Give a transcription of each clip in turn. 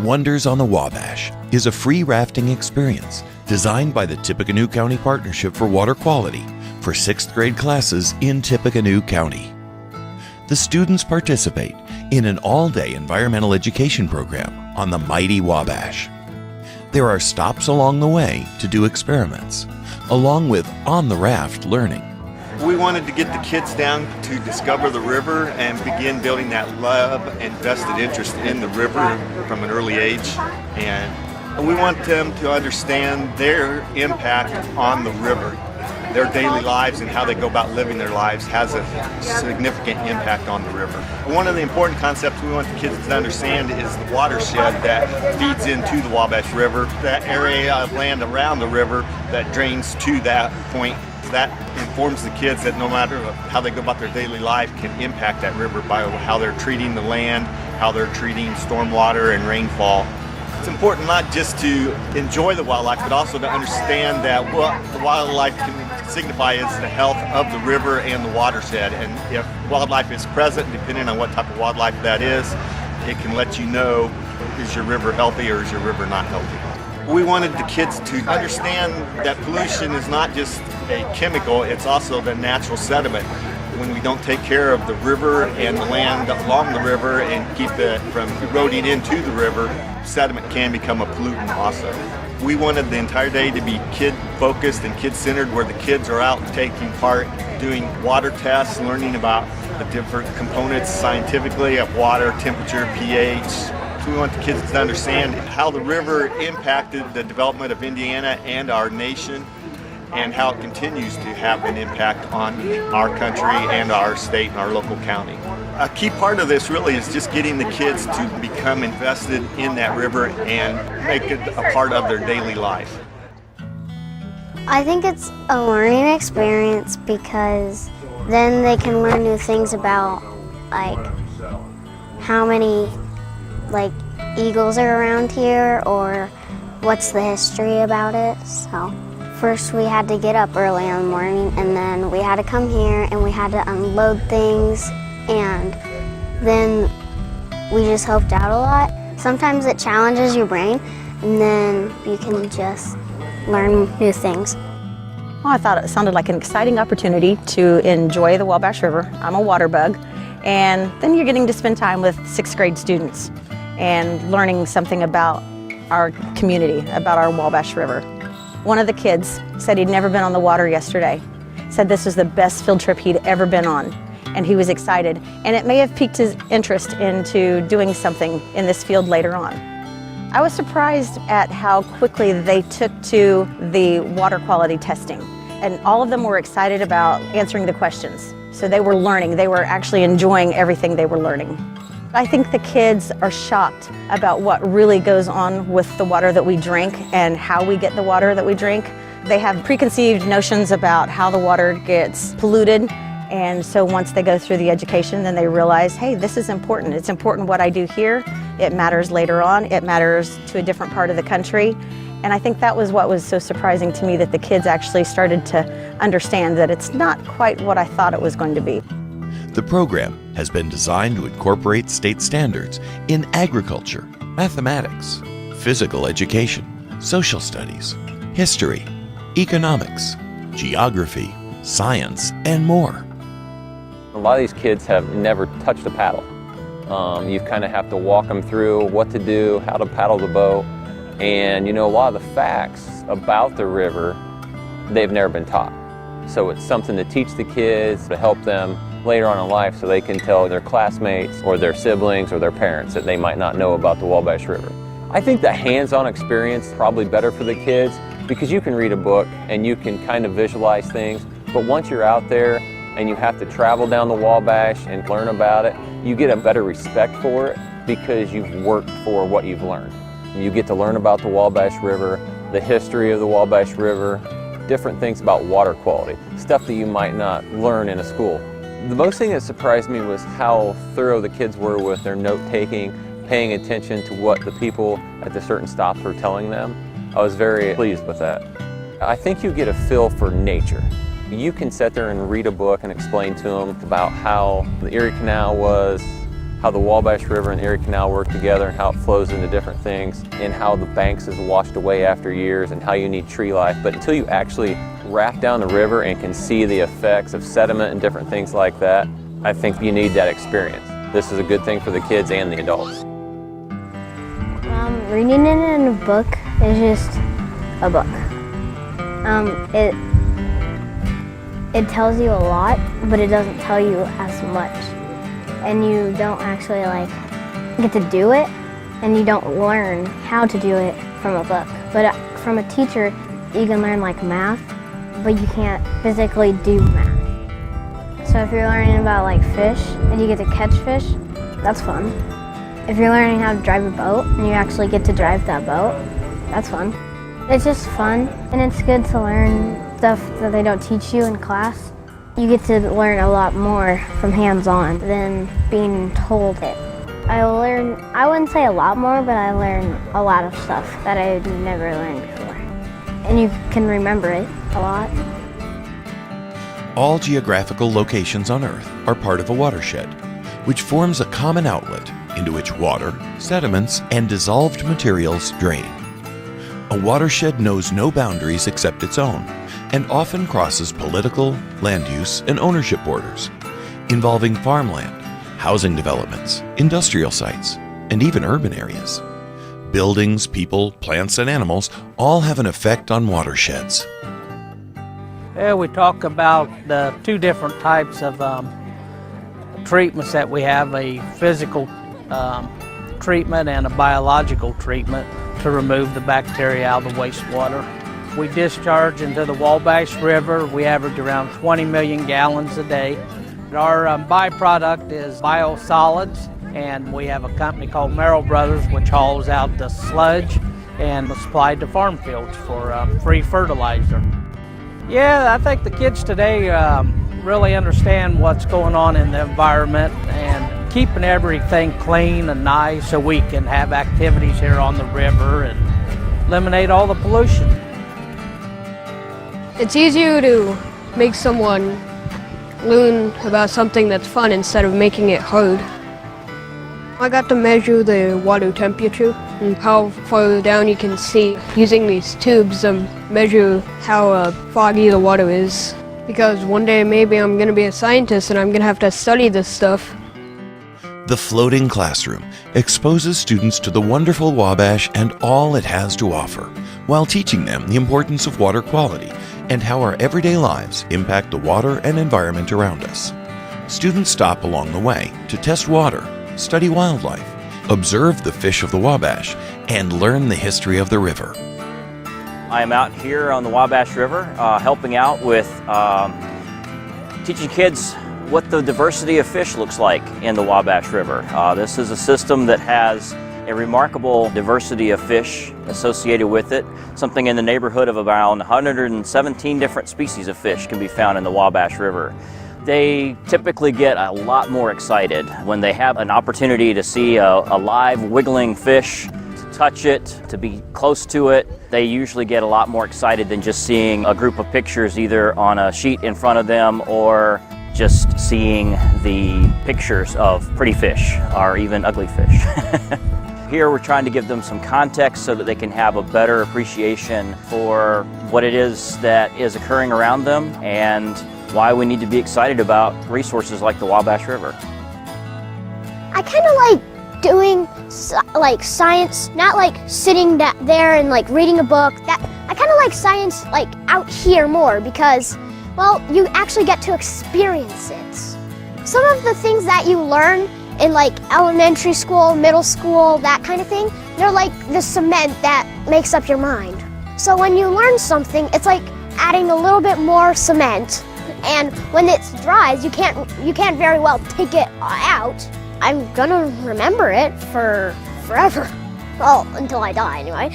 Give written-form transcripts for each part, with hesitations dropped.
Wonders on the Wabash is a free rafting experience designed by the Tippecanoe County Partnership for Water Quality for 6th grade classes in Tippecanoe County. The students participate in an all-day environmental education program on the mighty Wabash. There are stops along the way to do experiments, along with on the raft learning. We wanted to get the kids down to discover the river and begin building that love and vested interest in the river from an early age. And we want them to understand their impact on the river. Their daily lives and how they go about living their lives has a significant impact on the river. One of the important concepts we want the kids to understand is the watershed that feeds into the Wabash River, that area of land around the river that drains to that point. That informs the kids that no matter how they go about their daily life can impact that river by how they're treating the land, how they're treating stormwater and rainfall. It's important not just to enjoy the wildlife, but also to understand that what the wildlife can signify is the health of the river and the watershed. And if wildlife is present, depending on what type of wildlife that is, it can let you know, is your river healthy or is your river not healthy? We wanted the kids to understand that pollution is not just a chemical, it's also the natural sediment. When we don't take care of the river and the land along the river and keep it from eroding into the river, sediment can become a pollutant also. We wanted the entire day to be kid-focused and kid-centered, where the kids are out taking part, doing water tests, learning about the different components scientifically of water, temperature, pH. We want the kids to understand how the river impacted the development of Indiana and our nation, and how it continues to have an impact on our country and our state and our local county. A key part of this really is just getting the kids to become invested in that river and make it a part of their daily life. I think it's a learning experience because then they can learn new things about how many eagles are around here or what's the history about it. So first we had to get up early in the morning, and then we had to come here and we had to unload things, and then we just helped out a lot. Sometimes it challenges your brain, and then you can just learn new things. Well, I thought it sounded like an exciting opportunity to enjoy the Wabash River. I'm a water bug, and then you're getting to spend time with 6th grade students and learning something about our community, about our Wabash River. One of the kids said he'd never been on the water yesterday, said this was the best field trip he'd ever been on, and he was excited. And it may have piqued his interest into doing something in this field later on. I was surprised at how quickly they took to the water quality testing, and all of them were excited about answering the questions. So they were learning, they were actually enjoying everything they were learning. I think the kids are shocked about what really goes on with the water that we drink and how we get the water that we drink. They have preconceived notions about how the water gets polluted, and so once they go through the education, then they realize, hey, this is important. It's important what I do here. It matters later on. It matters to a different part of the country. And I think that was what was so surprising to me, that the kids actually started to understand that it's not quite what I thought it was going to be. The program has been designed to incorporate state standards in agriculture, mathematics, physical education, social studies, history, economics, geography, science, and more. A lot of these kids have never touched a paddle. You kind of have to walk them through what to do, how to paddle the boat, and a lot of the facts about the river, they've never been taught. So it's something to teach the kids, to help them later on in life so they can tell their classmates or their siblings or their parents that they might not know about the Wabash River. I think the hands-on experience is probably better for the kids, because you can read a book and you can kind of visualize things, but once you're out there and you have to travel down the Wabash and learn about it, you get a better respect for it because you've worked for what you've learned. You get to learn about the Wabash River, the history of the Wabash River, different things about water quality, stuff that you might not learn in a school. The most thing that surprised me was how thorough the kids were with their note-taking, paying attention to what the people at the certain stops were telling them. I was very pleased with that. I think you get a feel for nature. You can sit there and read a book and explain to them about how the Erie Canal was how the Wabash River and the Erie Canal work together and how it flows into different things, and how the banks is washed away after years and how you need tree life. But until you actually raft down the river and can see the effects of sediment and different things like that, I think you need that experience. This is a good thing for the kids and the adults. Reading it in a book is just a book. It tells you a lot, but it doesn't tell you as much. And you don't actually get to do it, and you don't learn how to do it from a book. But from a teacher, you can learn math, but you can't physically do math. So if you're learning about fish and you get to catch fish, that's fun. If you're learning how to drive a boat and you actually get to drive that boat, that's fun. It's just fun, and it's good to learn stuff that they don't teach you in class. You get to learn a lot more from hands-on than being told it. I wouldn't say a lot more, but I learned a lot of stuff that I had never learned before. And you can remember it a lot. All geographical locations on Earth are part of a watershed, which forms a common outlet into which water, sediments, and dissolved materials drain. A watershed knows no boundaries except its own, and often crosses political, land use, and ownership borders, involving farmland, housing developments, industrial sites, and even urban areas. Buildings, people, plants, and animals all have an effect on watersheds. Yeah, we talk about the two different types of treatments that we have, a physical treatment and a biological treatment to remove the bacteria out of the wastewater. We discharge into the Wabash River. We average around 20 million gallons a day. Our byproduct is biosolids, and we have a company called Merrill Brothers which hauls out the sludge and is supplied to farm fields for free fertilizer. Yeah, I think the kids today really understand what's going on in the environment and keeping everything clean and nice so we can have activities here on the river and eliminate all the pollution. It's easier to make someone learn about something that's fun instead of making it hard. I got to measure the water temperature and how far down you can see using these tubes and measure how foggy the water is. Because one day maybe I'm going to be a scientist and I'm going to have to study this stuff. The floating classroom exposes students to the wonderful Wabash and all it has to offer, while teaching them the importance of water quality and how our everyday lives impact the water and environment around us. Students stop along the way to test water, study wildlife, observe the fish of the Wabash, and learn the history of the river. I am out here on the Wabash River helping out with teaching kids what the diversity of fish looks like in the Wabash River. This is a system that has a remarkable diversity of fish associated with it. Something in the neighborhood of around 117 different species of fish can be found in the Wabash River. They typically get a lot more excited when they have an opportunity to see a live wiggling fish, to touch it, to be close to it. They usually get a lot more excited than just seeing a group of pictures either on a sheet in front of them or just seeing the pictures of pretty fish or even ugly fish. Here we're trying to give them some context so that they can have a better appreciation for what it is that is occurring around them and why we need to be excited about resources like the Wabash River. I kind of like doing science, not sitting there and reading a book. I kind of like science out here more because, well, you actually get to experience it. Some of the things that you learn in elementary school, middle school, that kind of thing, they're like the cement that makes up your mind. So when you learn something, it's like adding a little bit more cement, and when it dries, you can't very well take it out. I'm gonna remember it for forever. Well, until I die anyway.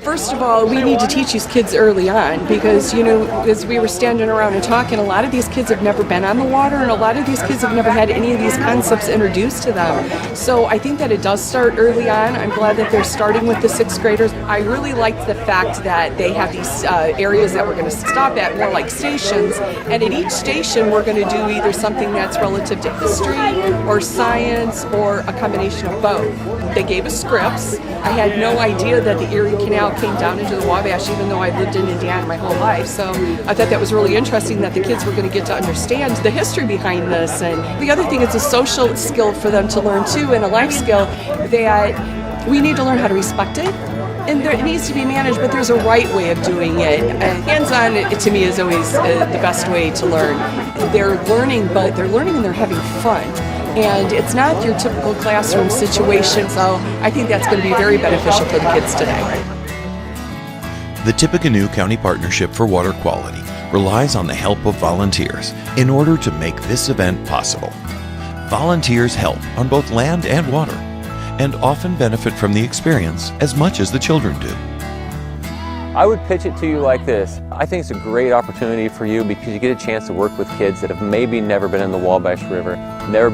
First of all, we need to teach these kids early on because, as we were standing around and talking, a lot of these kids have never been on the water and a lot of these kids have never had any of these concepts introduced to them. So I think that it does start early on. I'm glad that they're starting with the 6th graders. I really liked the fact that they have these areas that we're going to stop at, more like stations, and at each station we're going to do either something that's relative to history or science or a combination of both. They gave us scripts. I had no idea that the Erie Canal came down into the Wabash, even though I've lived in Indiana my whole life. So I thought that was really interesting that the kids were going to get to understand the history behind this. And the other thing, it's a social skill for them to learn too, and a life skill that we need to learn how to respect it. And it needs to be managed, but there's a right way of doing it. And hands-on, to me, is always the best way to learn. They're learning, but they're learning and they're having fun. And it's not your typical classroom situation, so I think that's going to be very beneficial for the kids today. The Tippecanoe County Partnership for Water Quality relies on the help of volunteers in order to make this event possible. Volunteers help on both land and water, and often benefit from the experience as much as the children do. I would pitch it to you like this. I think it's a great opportunity for you because you get a chance to work with kids that have maybe never been in the Wabash River, never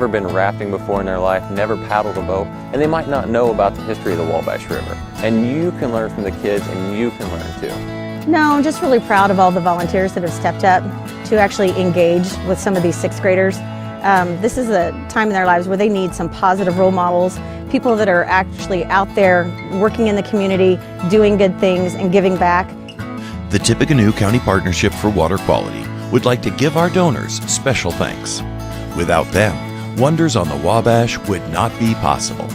been rafting before in their life, never paddled a boat, and they might not know about the history of the Wabash River. And you can learn from the kids and you can learn too. No, I'm just really proud of all the volunteers that have stepped up to actually engage with some of these 6th graders. This is a time in their lives where they need some positive role models, people that are actually out there working in the community, doing good things and giving back. The Tippecanoe County Partnership for Water Quality would like to give our donors special thanks. Without them, Wonders on the Wabash would not be possible.